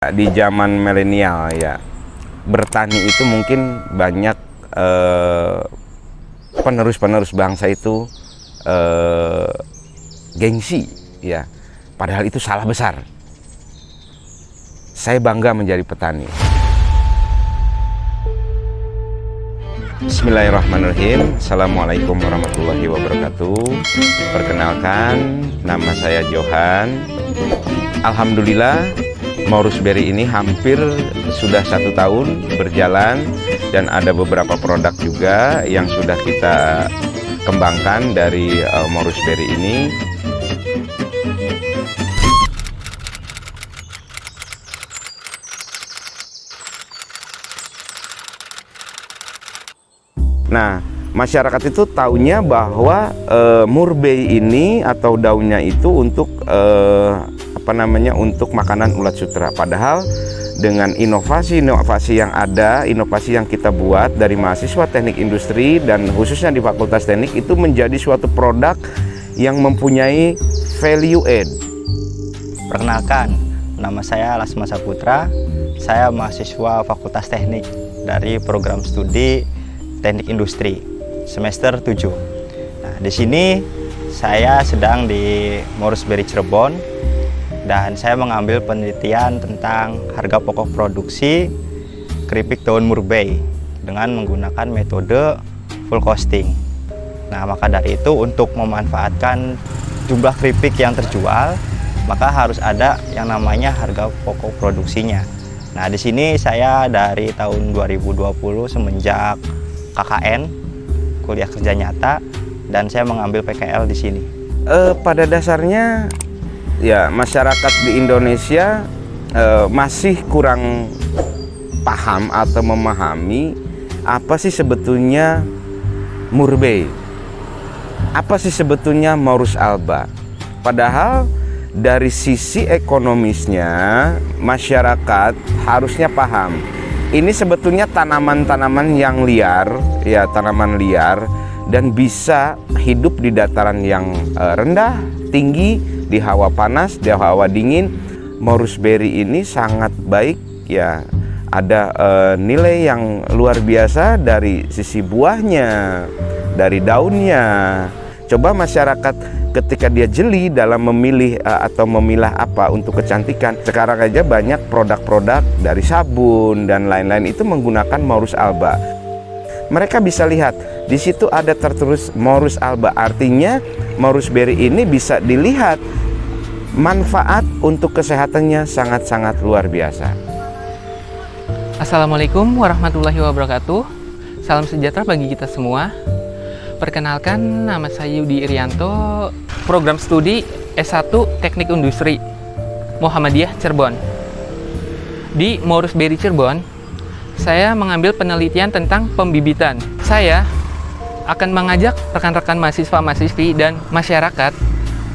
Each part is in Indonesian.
Di zaman milenial ya, bertani itu mungkin banyak penerus-penerus bangsa itu gengsi ya, padahal itu salah besar. Saya bangga menjadi petani. Bismillahirrahmanirrahim. Assalamualaikum warahmatullahi wabarakatuh. Perkenalkan, nama saya Johan. Alhamdulillah, Maurus Berry ini hampir sudah 1 tahun berjalan, dan ada beberapa produk juga yang sudah kita kembangkan dari Maurus Berry ini. Nah, masyarakat itu taunya bahwa murbei ini atau daunnya itu untuk untuk makanan ulat sutra. Padahal dengan inovasi-inovasi yang ada, inovasi yang kita buat dari mahasiswa teknik industri dan khususnya di Fakultas Teknik, itu menjadi suatu produk yang mempunyai value add. Perkenalkan, nama saya Lasma Saputra. Saya mahasiswa Fakultas Teknik dari program studi Teknik Industri semester 7. Nah, di sini saya sedang di Maurus Berry Cirebon, dan saya mengambil penelitian tentang harga pokok produksi keripik daun murbei dengan menggunakan metode full costing. Nah, maka dari itu untuk memanfaatkan jumlah keripik yang terjual, maka harus ada yang namanya harga pokok produksinya. Nah, di sini saya dari tahun 2020 semenjak KKN, kuliah kerja nyata, dan saya mengambil PKL di sini. Pada dasarnya ya, masyarakat di Indonesia masih kurang paham atau memahami apa sih sebetulnya murbei, apa sih sebetulnya Maurus alba. Padahal dari sisi ekonomisnya masyarakat harusnya paham. Ini sebetulnya tanaman-tanaman yang liar, ya, tanaman liar, dan bisa hidup di dataran yang rendah, tinggi, di hawa panas, di hawa dingin. Maurus Berry ini sangat baik ya, ada nilai yang luar biasa dari sisi buahnya, dari daunnya. Coba masyarakat ketika dia jeli dalam memilih atau memilah apa untuk kecantikan, sekarang aja banyak produk-produk dari sabun dan lain-lain itu menggunakan Maurus alba. Mereka bisa lihat di situ ada tertulis Maurus alba, artinya Maurus Berry ini bisa dilihat manfaat untuk kesehatannya sangat-sangat luar biasa. Assalamualaikum warahmatullahi wabarakatuh. Salam sejahtera bagi kita semua. Perkenalkan, nama saya Yudi Irianto, program studi S1 Teknik Industri Muhammadiyah Cirebon. Di Maurus Berry Cirebon, saya mengambil penelitian tentang pembibitan. Saya akan mengajak rekan-rekan mahasiswa-mahasiswi dan masyarakat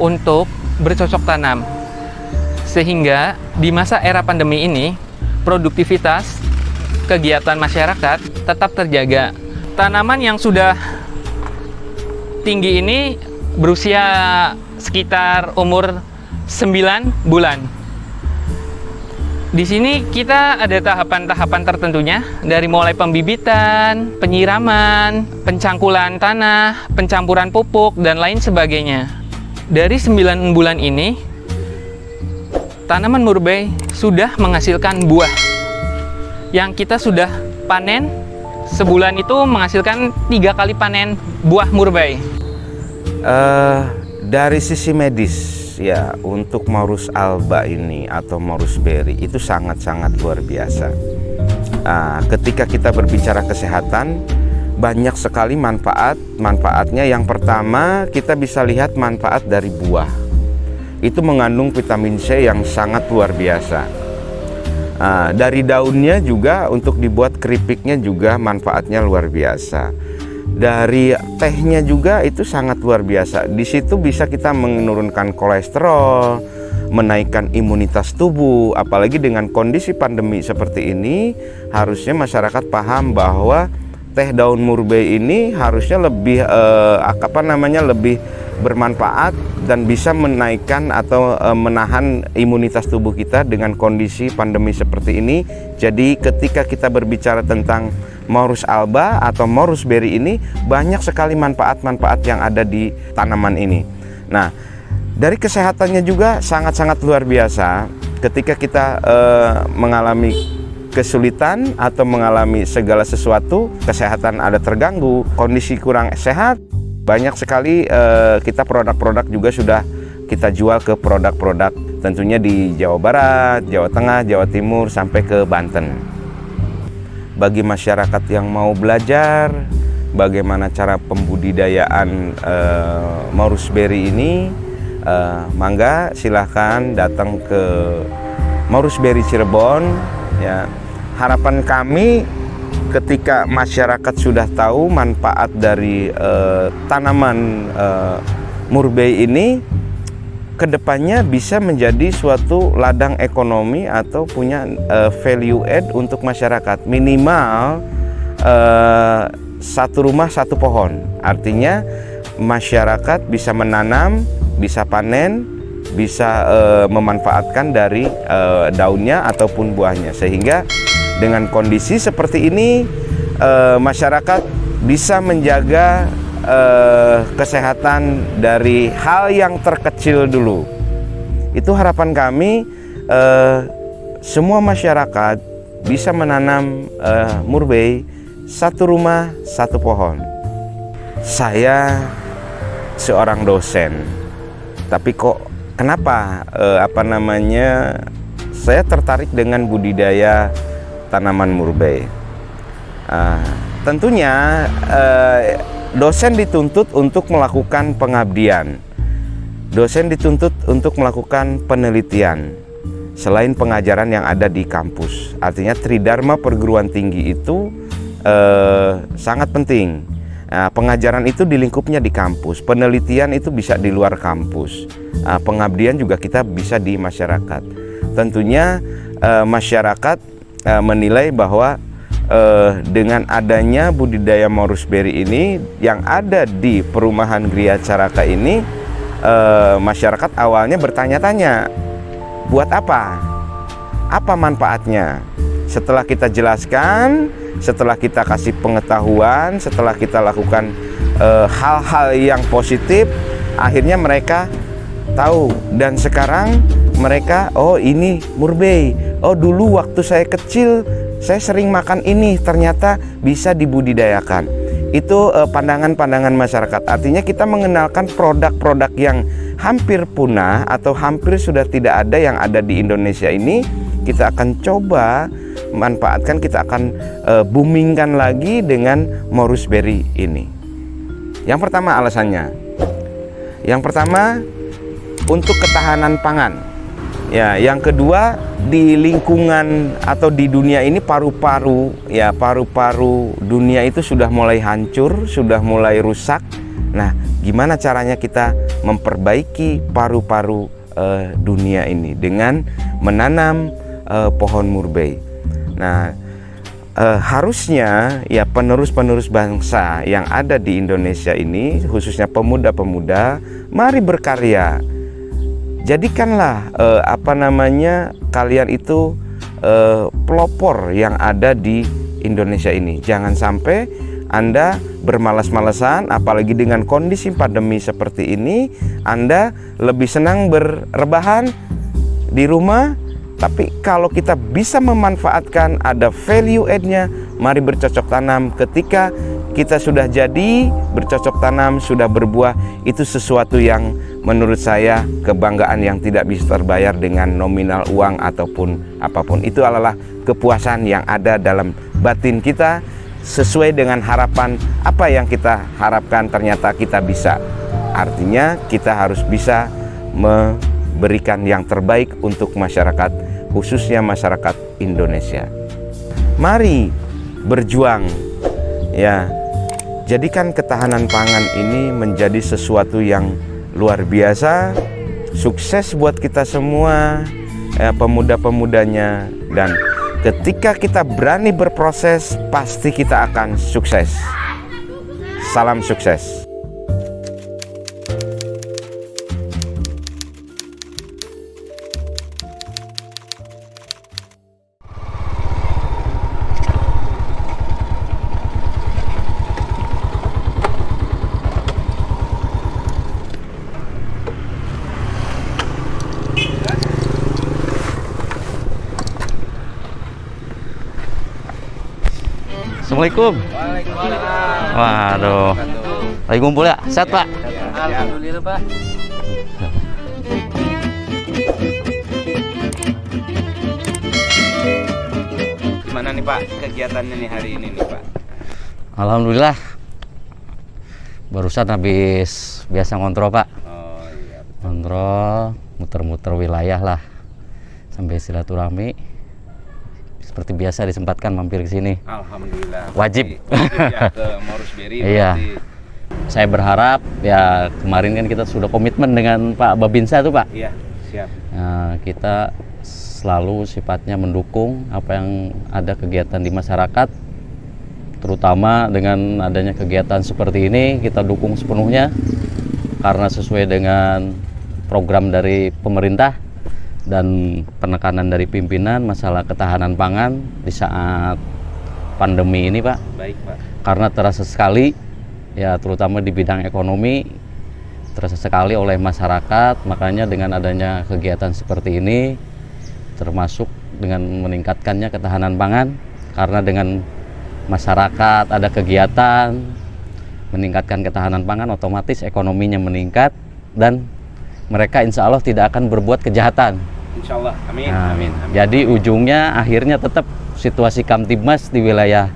untuk bercocok tanam, sehingga di masa era pandemi ini produktivitas kegiatan masyarakat tetap terjaga. Tanaman yang sudah tinggi ini berusia sekitar umur 9 bulan. Di sini kita ada tahapan-tahapan tertentunya, dari mulai pembibitan, penyiraman, pencangkulan tanah, pencampuran pupuk, dan lain sebagainya. Dari 9 bulan ini, tanaman murbei sudah menghasilkan buah yang kita sudah panen. Sebulan itu menghasilkan 3 kali panen buah murbei. Dari sisi medis ya, untuk Maurus alba ini atau Maurus Berry itu sangat-sangat luar biasa. Ketika kita berbicara kesehatan, banyak sekali manfaatnya. Yang pertama, kita bisa lihat manfaat dari buah. Itu mengandung vitamin C yang sangat luar biasa. Dari daunnya juga untuk dibuat keripiknya juga manfaatnya luar biasa. Dari tehnya juga itu sangat luar biasa. Di situ bisa kita menurunkan kolesterol, menaikkan imunitas tubuh. Apalagi dengan kondisi pandemi seperti ini, harusnya masyarakat paham bahwa teh daun murbei ini harusnya lebih lebih bermanfaat dan bisa menaikkan atau menahan imunitas tubuh kita dengan kondisi pandemi seperti ini. Jadi ketika kita berbicara tentang Morus alba atau Morus berry ini, banyak sekali manfaat-manfaat yang ada di tanaman ini. Nah, dari kesehatannya juga sangat-sangat luar biasa. Ketika kita mengalami kesulitan atau mengalami segala sesuatu, kesehatan ada terganggu, kondisi kurang sehat, banyak sekali kita produk-produk juga sudah kita jual ke produk-produk tentunya di Jawa Barat, Jawa Tengah, Jawa Timur sampai ke Banten. Bagi masyarakat yang mau belajar bagaimana cara pembudidayaan Morus berry ini, mangga silahkan datang ke Morus berry Cirebon ya. Harapan kami ketika masyarakat sudah tahu manfaat dari tanaman murbei ini, kedepannya bisa menjadi suatu ladang ekonomi atau punya value add untuk masyarakat. Minimal satu rumah satu pohon, artinya masyarakat bisa menanam, bisa panen, bisa memanfaatkan dari daunnya ataupun buahnya, sehingga dengan kondisi seperti ini masyarakat bisa menjaga kesehatan dari hal yang terkecil dulu. Itu harapan kami, semua masyarakat bisa menanam murbei, satu rumah satu pohon. Saya seorang dosen, tapi kok kenapa saya tertarik dengan budidaya tanaman murbei? Tentunya dosen dituntut untuk melakukan pengabdian, dosen dituntut untuk melakukan penelitian selain pengajaran yang ada di kampus. Artinya tridharma perguruan tinggi itu sangat penting. Pengajaran itu di lingkupnya di kampus, penelitian itu bisa di luar kampus, pengabdian juga kita bisa di masyarakat. Tentunya masyarakat menilai bahwa dengan adanya budidaya Morus berry ini yang ada di perumahan Gria Caraka ini, masyarakat awalnya bertanya-tanya, buat apa? Apa manfaatnya? Setelah kita jelaskan, setelah kita kasih pengetahuan, setelah kita lakukan hal-hal yang positif, akhirnya mereka tahu. Dan sekarang mereka, oh ini murbei, oh dulu waktu saya kecil saya sering makan ini, ternyata bisa dibudidayakan. Itu pandangan-pandangan masyarakat. Artinya kita mengenalkan produk-produk yang hampir punah atau hampir sudah tidak ada yang ada di Indonesia ini, kita akan coba manfaatkan, kita akan boomingkan lagi dengan Morus berry ini. Yang pertama alasannya, yang pertama untuk ketahanan pangan. Ya, yang kedua di lingkungan atau di dunia ini paru-paru dunia itu sudah mulai hancur, sudah mulai rusak. Nah, gimana caranya kita memperbaiki paru-paru dunia ini dengan menanam pohon murbei. Nah, harusnya ya penerus-penerus bangsa yang ada di Indonesia ini, khususnya pemuda-pemuda, mari berkarya. Jadikanlah kalian itu pelopor yang ada di Indonesia ini. Jangan sampai Anda bermalas-malasan, apalagi dengan kondisi pandemi seperti ini, Anda lebih senang berrebahan di rumah. Tapi kalau kita bisa memanfaatkan, ada value add-nya, mari bercocok tanam. Ketika kita sudah jadi bercocok tanam, sudah berbuah, itu sesuatu yang menurut saya kebanggaan yang tidak bisa terbayar dengan nominal uang ataupun apapun. Itu adalah kepuasan yang ada dalam batin kita, sesuai dengan harapan apa yang kita harapkan ternyata kita bisa. Artinya kita harus bisa memberikan yang terbaik untuk masyarakat, khususnya masyarakat Indonesia. Mari berjuang ya. Jadikan ketahanan pangan ini menjadi sesuatu yang luar biasa, sukses buat kita semua, pemuda-pemudanya, dan Ketika kita berani berproses, pasti kita akan sukses. Salam sukses. Assalamualaikum. Waalaikumsalam. Waduh. Lagi ngumpul ya? Sehat, Pak? Alhamdulillah, Pak. Gimana nih Pak kegiatannya nih hari ini nih Pak? Alhamdulillah. Barusan habis biasa ngontrol, Pak. Oh iya. Ngontrol, muter-muter wilayah lah. Sampai silaturahmi. Seperti biasa disempatkan mampir ke sini. Alhamdulillah. Wajib. Ya ke Morusberry. Iya. Saya berharap ya kemarin kan kita sudah komitmen dengan Pak Babinsa tuh, Pak. Iya, siap. Nah, kita selalu sifatnya mendukung apa yang ada kegiatan di masyarakat, terutama dengan adanya kegiatan seperti ini kita dukung sepenuhnya karena sesuai dengan program dari pemerintah dan penekanan dari pimpinan masalah ketahanan pangan di saat pandemi ini, Pak. Baik Pak. Karena terasa sekali ya, terutama di bidang ekonomi terasa sekali oleh masyarakat. Makanya dengan adanya kegiatan seperti ini, termasuk dengan meningkatkannya ketahanan pangan, karena dengan masyarakat ada kegiatan meningkatkan ketahanan pangan, otomatis ekonominya meningkat dan mereka insya Allah tidak akan berbuat kejahatan. Insya Allah. Amin. Amin. Jadi ujungnya akhirnya tetap situasi Kamtibmas di wilayah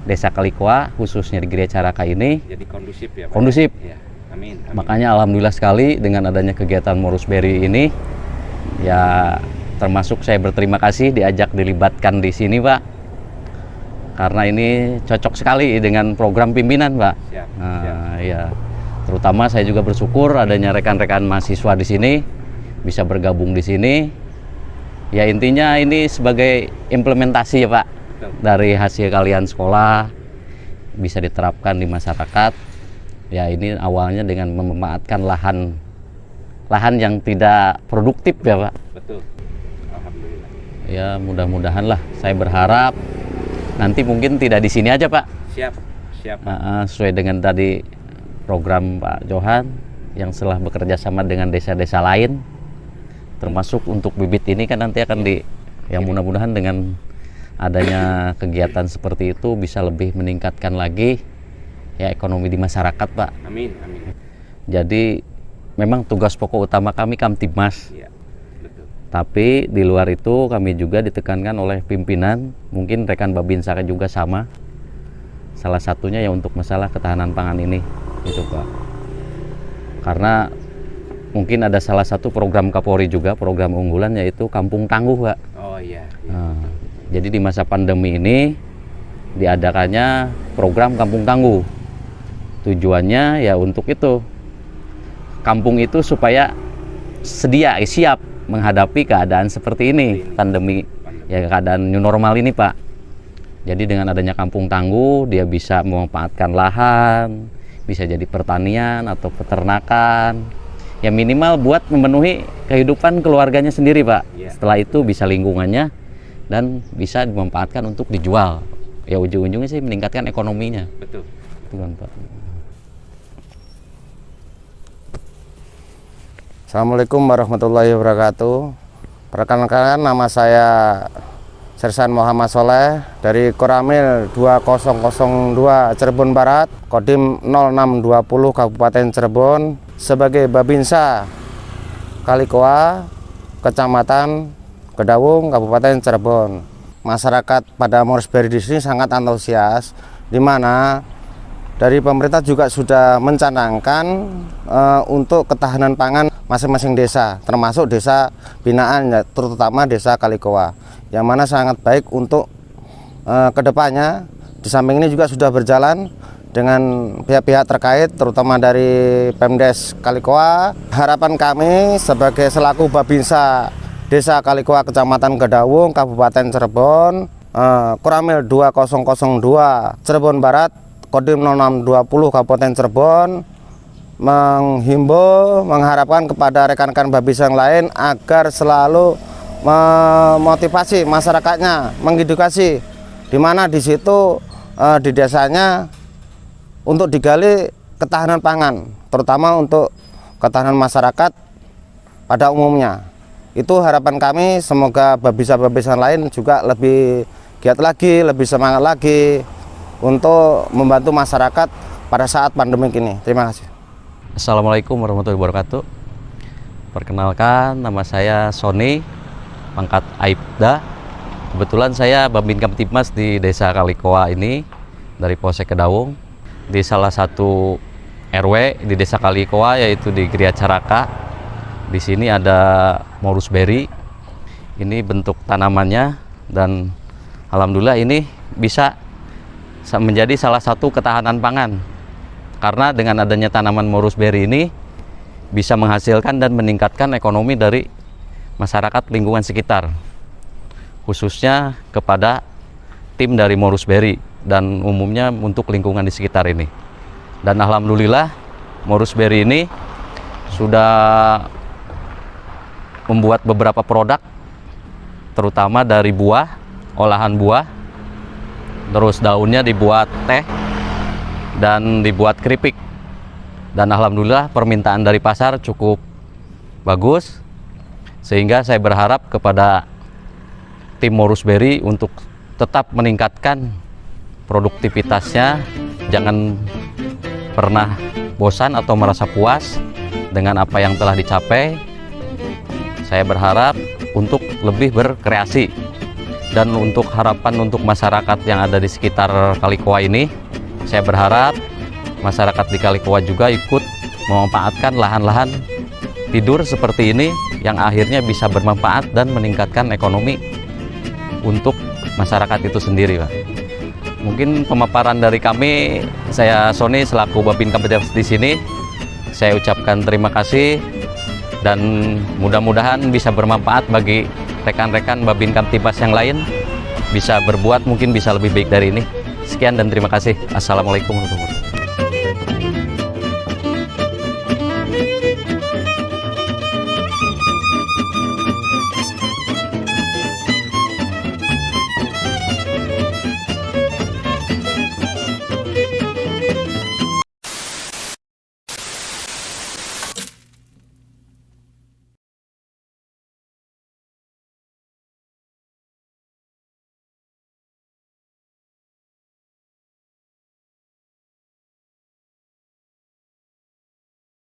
Desa Kalikoa, khususnya di Gereja Caraka ini Jadi kondusif ya Pak. kondusif. Ya. Amin. Amin. Makanya alhamdulillah sekali dengan adanya kegiatan Morusberry ini, ya termasuk saya berterima kasih diajak dilibatkan di sini, Pak. Karena ini cocok sekali dengan program pimpinan, Pak. Siap. Nah, ya. Terutama saya juga bersyukur adanya rekan-rekan mahasiswa di sini bisa bergabung di sini. Ya intinya ini sebagai implementasi ya Pak. Betul. Dari hasil kalian sekolah bisa diterapkan di masyarakat. Ya ini awalnya dengan memanfaatkan lahan yang tidak produktif ya Pak. Betul. Alhamdulillah. Ya mudah-mudahan lah. Saya berharap nanti mungkin tidak di sini aja Pak. Siap. Siap Pak. Sesuai dengan tadi program Pak Johan yang setelah bekerja sama dengan desa-desa lain, termasuk untuk bibit ini kan nanti akan yang mudah-mudahan dengan adanya kegiatan seperti itu bisa lebih meningkatkan lagi ya ekonomi di masyarakat Pak. Amin. Amin. Jadi memang tugas pokok utama kami Kamtibmas. Iya. Betul. Tapi di luar itu kami juga ditekankan oleh pimpinan, mungkin rekan Babinsa juga sama. Salah satunya ya untuk masalah ketahanan pangan ini. Itu Pak, karena mungkin ada salah satu program Kapolri juga, program unggulan yaitu Kampung Tangguh Pak. Oh iya. Nah, jadi di masa pandemi ini diadakannya program Kampung Tangguh. Tujuannya ya untuk itu, kampung itu supaya siap menghadapi keadaan seperti ini, pandemi ya, keadaan new normal ini Pak. Jadi dengan adanya Kampung Tangguh dia bisa memanfaatkan lahan, bisa jadi pertanian atau peternakan, ya minimal buat memenuhi kehidupan keluarganya sendiri Pak. Setelah itu bisa lingkungannya dan bisa dimanfaatkan untuk dijual. Ya ujung-ujungnya sih meningkatkan ekonominya. Betul. Itu kan Pak. Assalamualaikum warahmatullahi wabarakatuh. Perkenalkan nama saya Sersan Muhammad Soleh dari Koramil 2002 Cirebon Barat, Kodim 0620 Kabupaten Cirebon, sebagai Babinsa Kalikoa, Kecamatan Gedawung, Kabupaten Cirebon. Masyarakat pada Morusberry di sini sangat antusias, di mana dari pemerintah juga sudah mencanangkan untuk ketahanan pangan masing-masing desa, termasuk desa binaan, terutama desa Kalikoa, yang mana sangat baik untuk kedepannya. Di samping ini juga sudah berjalan dengan pihak-pihak terkait, terutama dari Pemdes Kalikoa. Harapan kami sebagai selaku Babinsa Desa Kalikoa, Kecamatan Gedawung, Kabupaten Cirebon, Koramil 2002 Cirebon Barat, Kodim 0620 Kabupaten Cirebon, mengharapkan kepada rekan-rekan Babis yang lain agar selalu memotivasi masyarakatnya, mengedukasi, di mana di situ di desanya untuk digali ketahanan pangan, terutama untuk ketahanan masyarakat pada umumnya. Itu harapan kami, semoga babisa-babisan lain juga lebih giat lagi, lebih semangat lagi untuk membantu masyarakat pada saat pandemi ini. Terima kasih. Assalamualaikum warahmatullahi wabarakatuh. Perkenalkan, nama saya Sony, pangkat Aibda. Kebetulan saya Babin Kamtibmas di Desa Kalikoa ini, dari Polsek Gedawung, di salah satu RW di Desa Kalikoa, yaitu di Gria Caraka. Di sini ada Morus Berry. Ini bentuk tanamannya, dan alhamdulillah ini bisa menjadi salah satu ketahanan pangan. Karena dengan adanya tanaman Morus Berry ini bisa menghasilkan dan meningkatkan ekonomi dari masyarakat lingkungan sekitar, khususnya kepada tim dari Morus Berry dan umumnya untuk lingkungan di sekitar ini. Dan alhamdulillah Morus Berry ini sudah membuat beberapa produk, terutama dari buah, olahan buah, terus daunnya dibuat teh dan dibuat keripik. Dan alhamdulillah permintaan dari pasar cukup bagus, sehingga saya berharap kepada tim Morus Berry untuk tetap meningkatkan produktivitasnya, jangan pernah bosan atau merasa puas dengan apa yang telah dicapai. Saya berharap untuk lebih berkreasi, dan untuk harapan untuk masyarakat yang ada di sekitar Kalikoa ini, saya berharap masyarakat di Kalikoa juga ikut memanfaatkan lahan-lahan tidur seperti ini yang akhirnya bisa bermanfaat dan meningkatkan ekonomi untuk masyarakat itu sendiri, Pak. Mungkin pemaparan dari kami, saya Sony selaku Babin Kamtibmas di sini, saya ucapkan terima kasih, dan mudah-mudahan bisa bermanfaat bagi rekan-rekan Babin Kamtibmas yang lain, bisa berbuat mungkin bisa lebih baik dari ini. Sekian dan terima kasih. Assalamualaikum warahmatullahi wabarakatuh.